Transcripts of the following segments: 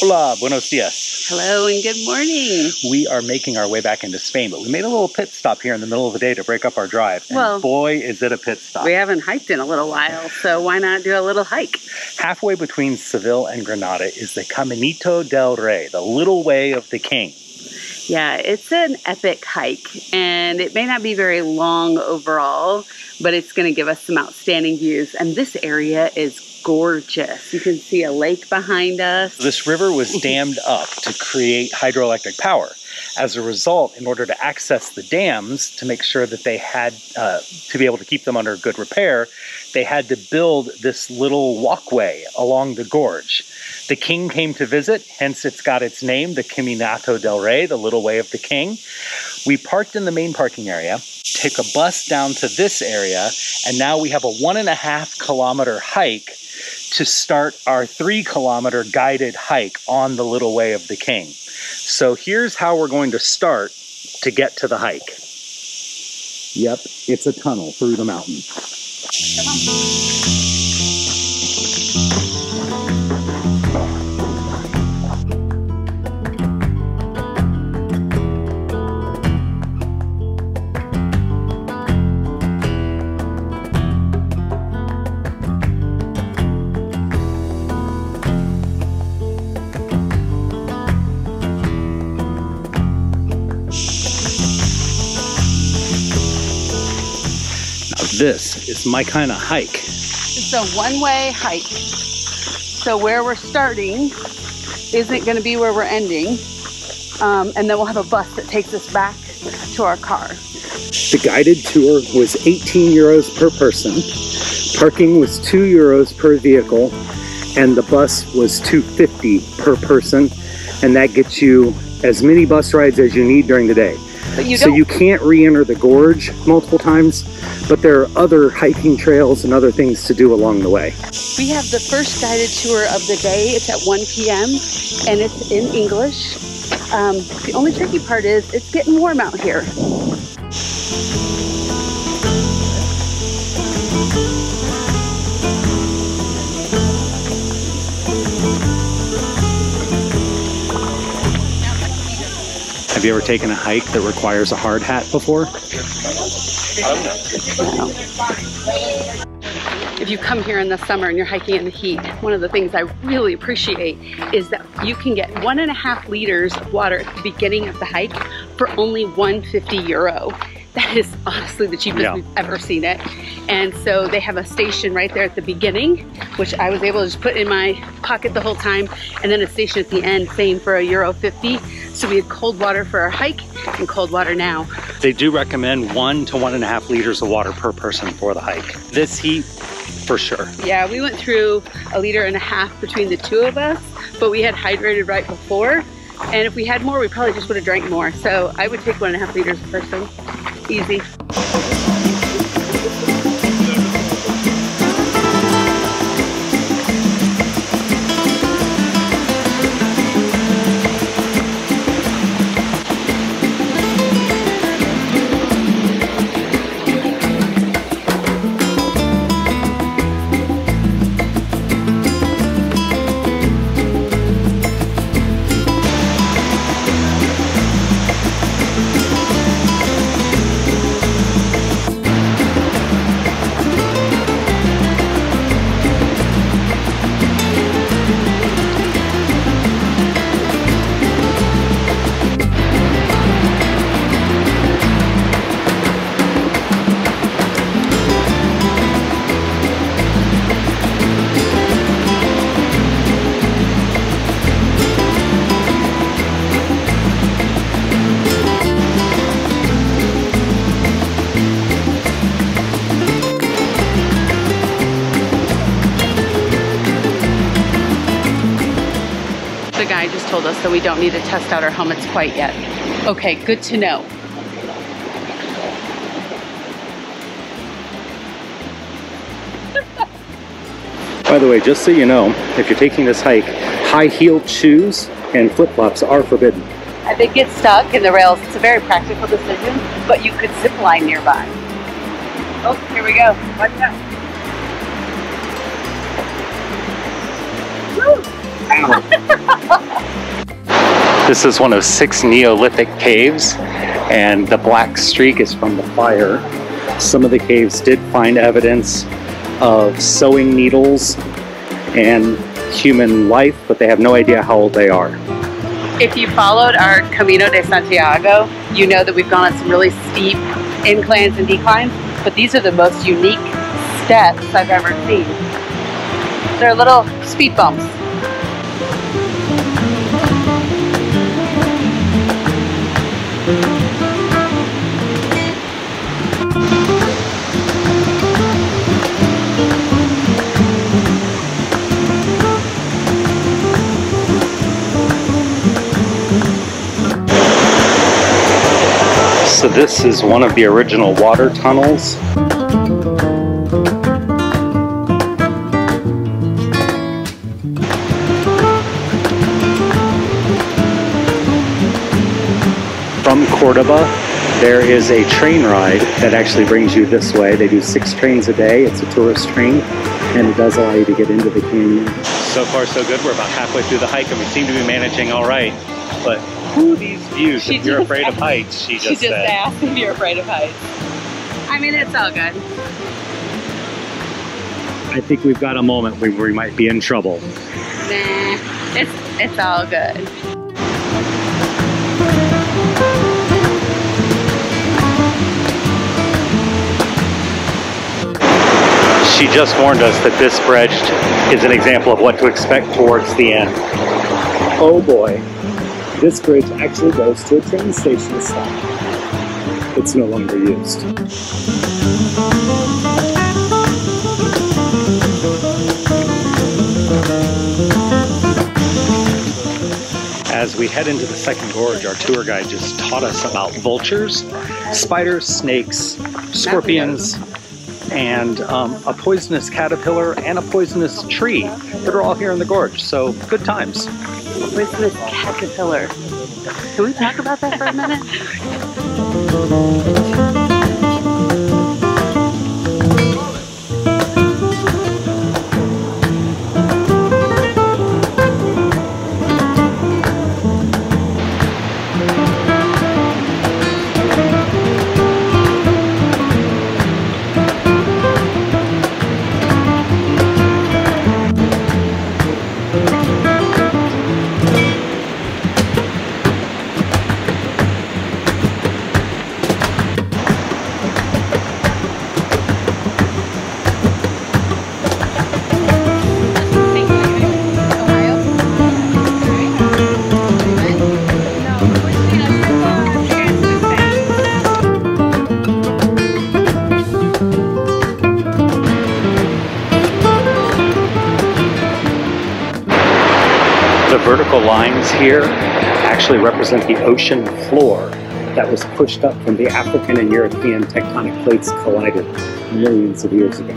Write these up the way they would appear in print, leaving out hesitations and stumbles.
Hola, buenos dias. Hello and good morning. We are making our way back into Spain, but we made a little pit stop here in the middle of the day to break up our drive. And well, boy, is it a pit stop. We haven't hiked in a little while, so why not do a little hike? Halfway between Seville and Granada is the Caminito del Rey, the little way of the king. Yeah, it's an epic hike, and it may not be very long overall, but it's going to give us some outstanding views. And this area is gorgeous. You can see a lake behind us. This river was dammed up to create hydroelectric power. As a result, in order to access the dams, to make sure that they had to be able to keep them under good repair, they had to build this little walkway along the gorge. The king came to visit, hence it's got its name, the Caminito del Rey, the little way of the king. We parked in the main parking area, took a bus down to this area, and now we have a 1.5 kilometer hike to start our 3 kilometer guided hike on the little way of the king. So here's how we're going to start to get to the hike. Yep, it's a tunnel through the mountain. Come on. This is my kind of hike. It's a one-way hike. So where we're starting isn't going to be where we're ending. And then we'll have a bus that takes us back to our car. The guided tour was 18 euros per person. Parking was 2 euros per vehicle. And the bus was 2.50 per person. And that gets you as many bus rides as you need during the day. But you so you can't re-enter the gorge multiple times, but there are other hiking trails and other things to do along the way. We have the first guided tour of the day. It's at 1 p.m. and it's in English. The only tricky part is it's getting warm out here. Have you ever taken a hike that requires a hard hat before? No. If you come here in the summer and you're hiking in the heat, one of the things I really appreciate is that you can get 1.5 liters of water at the beginning of the hike for only 150 euro. That is honestly the cheapest we've ever seen it. And so they have a station right there at the beginning, which I was able to just put in my pocket the whole time, and then a station at the end, same for €1.50. So we had cold water for our hike and cold water now. They do recommend 1 to 1.5 liters of water per person for the hike. This heat, for sure. Yeah, we went through 1.5 liters between the two of us, but we had hydrated right before. And if we had more, we probably just would have drank more. So I would take 1.5 liters per person. Easy. The guy just told us that we don't need to test out our helmets quite yet. Okay, good to know. By the way, just so you know, if you're taking this hike, high-heeled shoes and flip-flops are forbidden. I think get stuck in the rails. It's a very practical decision, but you could zip line nearby. Oh, here we go. Watch out. Woo! This is one of 6 Neolithic caves, and the black streak is from the fire. Some of the caves did find evidence of sewing needles and human life, but they have no idea how old they are. If you followed our Camino de Santiago, you know that we've gone on some really steep inclines and declines, but these are the most unique steps I've ever seen. They're little speed bumps. So this is one of the original water tunnels. From Cordoba, there is a train ride that actually brings you this way. They do 6 trains a day. It's a tourist train, and it does allow you to get into the canyon. So far, so good. We're about halfway through the hike, and we seem to be managing all right. But these views, if you're afraid of heights, she just asked if you're afraid of heights. I mean, it's all good. I think we've got a moment where we might be in trouble. Nah, it's all good. She just warned us that this bridge is an example of what to expect towards the end. Oh boy. This bridge actually goes to a train station stop. It's no longer used. As we head into the second gorge, our tour guide just taught us about vultures, spiders, snakes, scorpions, and a poisonous caterpillar and a poisonous tree that are all here in the gorge. So good times. Poisonous caterpillar. Can we talk about that for a minute? Vertical lines here actually represent the ocean floor that was pushed up when the African and European tectonic plates collided millions of years ago.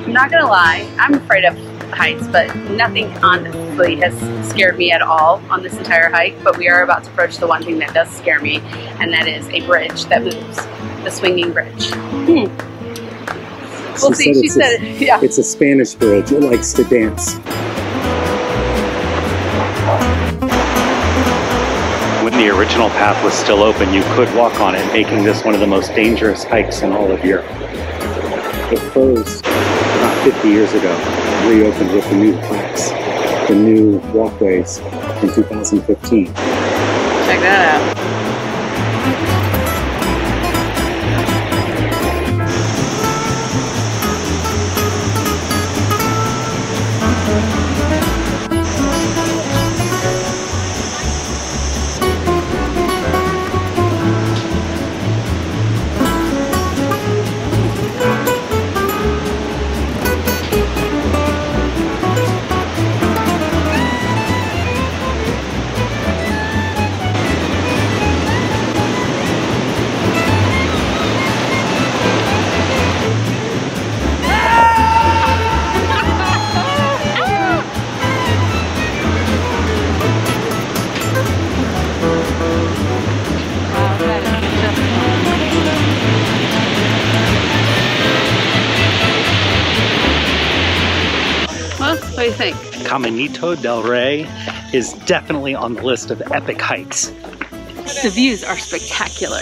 I'm not gonna lie, I'm afraid of heights, but nothing honestly has scared me at all on this entire hike, but we are about to approach the one thing that does scare me, and that is a bridge that moves, the swinging bridge. We'll see, she said, yeah. It's a Spanish bridge, it likes to dance. When the original path was still open, you could walk on it, making this one of the most dangerous hikes in all of Europe. It closed about 50 years ago, reopened with the new plaques, the new walkways in 2015. Check that out. What do you think? Caminito del Rey is definitely on the list of epic hikes. The views are spectacular.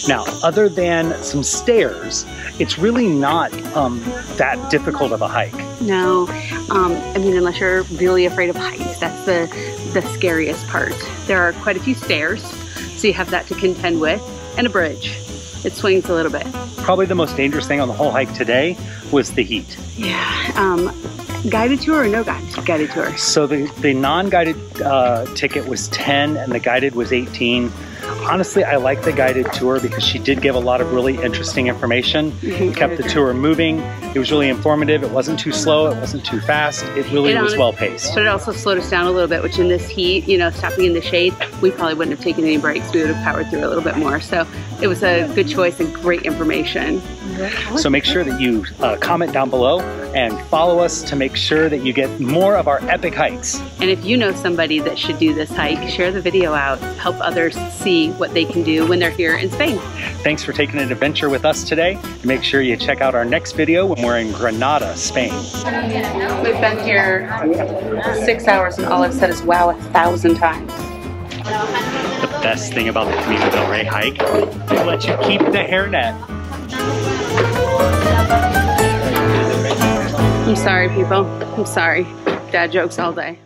Now, other than some stairs, it's really not that difficult of a hike. No, I mean, unless you're really afraid of heights, that's the scariest part. There are quite a few stairs, so you have that to contend with, and a bridge. It swings a little bit. Probably the most dangerous thing on the whole hike today was the heat. Yeah. Guided tour or no guided tour? So the non-guided ticket was 10 and the guided was 18. Honestly, I like the guided tour because she did give a lot of really interesting information. Kept the tour moving. It was really informative. It wasn't too slow. It wasn't too fast. It really was well paced. But it also slowed us down a little bit, which in this heat, you know, stopping in the shade, we probably wouldn't have taken any breaks. We would have powered through a little bit more. So it was a good choice and great information. So make sure that you comment down below and follow us to make sure that you get more of our epic hikes. And if you know somebody that should do this hike, share the video out. Help others see what they can do when they're here in Spain. Thanks for taking an adventure with us today. Make sure you check out our next video when we're in Granada, Spain. We've been here 6 hours and all I've said is wow 1,000 times. The best thing about the Caminito del Rey hike, they let you keep the hairnet. I'm sorry, people. I'm sorry. Dad jokes all day.